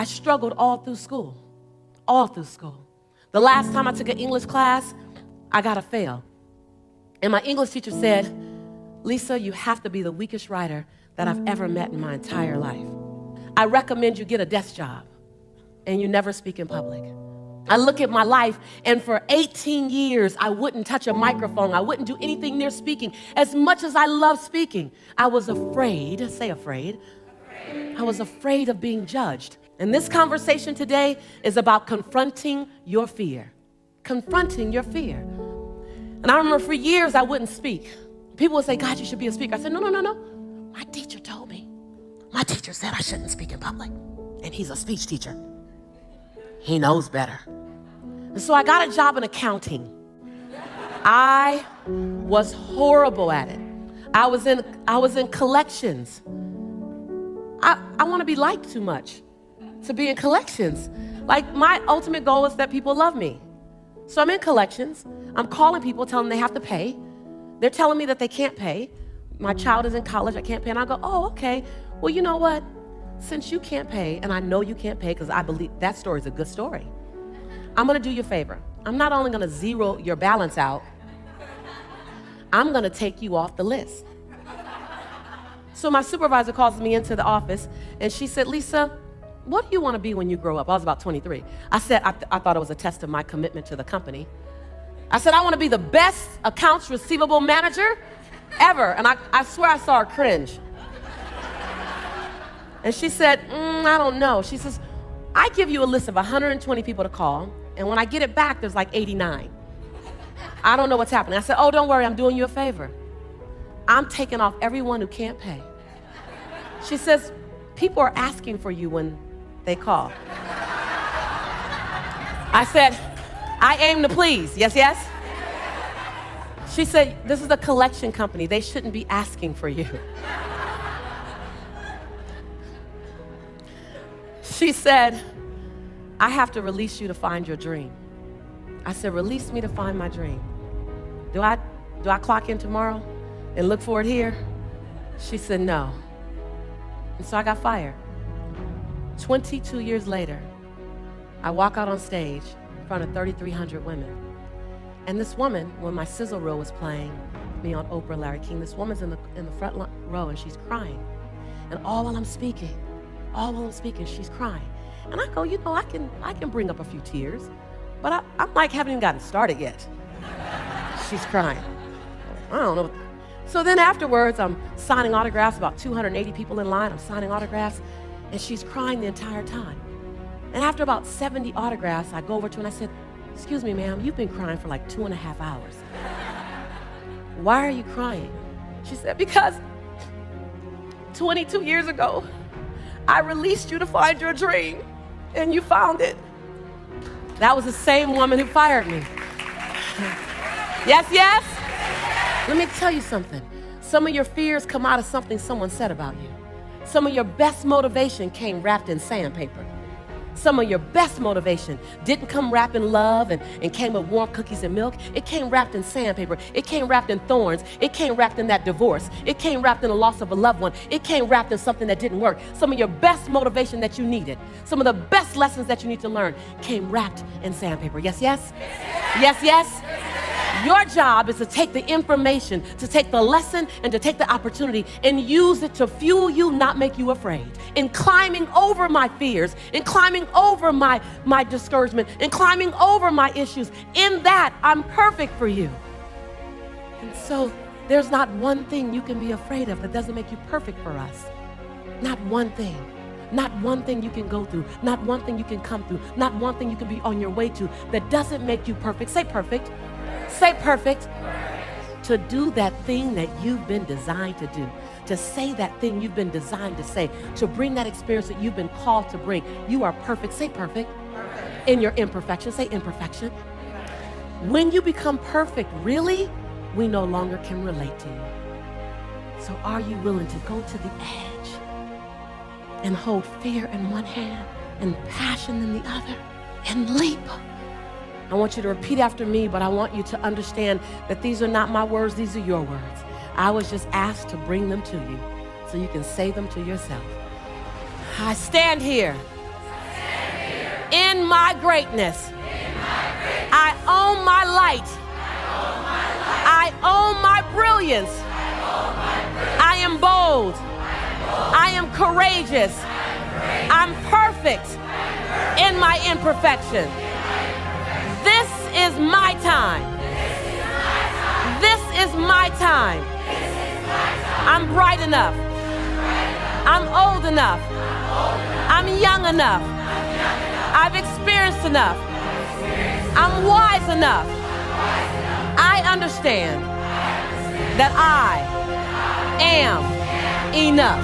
struggled all through school. All through school. The last time I took an English class, I got a fail. And my English teacher said, Lisa, you have to be the weakest writer that I've ever met in my entire life. I recommend you get a desk job and you never speak in public. I look at my life, and for 18 years, I wouldn't touch a microphone. I wouldn't do anything near speaking. As much as I love speaking, I was afraid, say afraid. I was afraid of being judged. And this conversation today is about confronting your fear. Confronting your fear. And I remember for years, I wouldn't speak. People would say, God, you should be a speaker. I said, no. My teacher told me. My teacher said I shouldn't speak in public. And he's a speech teacher. He knows better. And so I got a job in accounting. I was horrible at it. I was in collections. I want to be liked too much to be in collections. Like, my ultimate goal is that people love me. So I'm in collections. I'm calling people, telling them they have to pay. They're telling me that they can't pay. My child is in college, I can't pay. And I go, oh, okay. Well, you know what? Since you can't pay, and I know you can't pay because I believe that story is a good story, I'm going to do you a favor. I'm not only going to zero your balance out, I'm going to take you off the list. So my supervisor calls me into the office, and she said, Lisa, what do you want to be when you grow up? I was about 23. I said, I thought it was a test of my commitment to the company. I said, I want to be the best accounts receivable manager ever. And I swear I saw her cringe. And she said, I don't know. She says, I give you a list of 120 people to call, and when I get it back, there's like 89. I don't know what's happening. I said, oh, don't worry, I'm doing you a favor. I'm taking off everyone who can't pay. She says, people are asking for you when they call. I said, I aim to please. Yes, yes? She said, this is a collection company. They shouldn't be asking for you. She said, I have to release you to find your dream. I said, release me to find my dream. Do I clock in tomorrow and look for it here? She said, no. And so I got fired. 22 years later, I walk out on stage in front of 3,300 women. And this woman, when my sizzle reel was playing me on Oprah, Larry King, this woman's in the front row and she's crying. And all while I'm speaking, she's crying. And I go, you know, I can bring up a few tears, but I'm like, haven't even gotten started yet. She's crying. I don't know. So then afterwards, I'm signing autographs, about 280 people in line. I'm signing autographs, and she's crying the entire time. And after about 70 autographs, I go over to her and I said, excuse me, ma'am, you've been crying for like 2.5 hours. Why are you crying? She said, because 22 years ago, I released you to find your dream, and you found it. That was the same woman who fired me. Yes, yes? Let me tell you something. Some of your fears come out of something someone said about you. Some of your best motivation came wrapped in sandpaper. Some of your best motivation didn't come wrapped in love and came with warm cookies and milk. It came wrapped in sandpaper. It came wrapped in thorns. It came wrapped in that divorce. It came wrapped in the loss of a loved one. It came wrapped in something that didn't work. Some of your best motivation that you needed, some of the best lessons that you need to learn came wrapped in sandpaper. Yes, yes? Yes, yes? Your job is to take the information, to take the lesson, and to take the opportunity and use it to fuel you, not make you afraid. In climbing over my fears, in climbing over my discouragement, in climbing over my issues, in that, I'm perfect for you. And so there's not one thing you can be afraid of that doesn't make you perfect for us. Not one thing. Not one thing you can go through. Not one thing you can come through. Not one thing you can be on your way to that doesn't make you perfect. Say perfect. Say perfect. To do that thing that you've been designed to do. To say that thing you've been designed to say. To bring that experience that you've been called to bring. You are perfect. Say perfect. In your imperfection. Say imperfection. When you become perfect, really, we no longer can relate to you. So are you willing to go to the edge and hold fear in one hand and passion in the other and leap? I want you to repeat after me, but I want you to understand that these are not my words, these are your words. I was just asked to bring them to you so you can say them to yourself. I stand here In my greatness, I own my light. I own my brilliance. I am bold. I am courageous. I'm perfect in my imperfection. This is my time. This is my time. I'm bright enough. I'm old enough. I'm young enough. I've experienced enough. I'm wise enough. I understand that I am enough.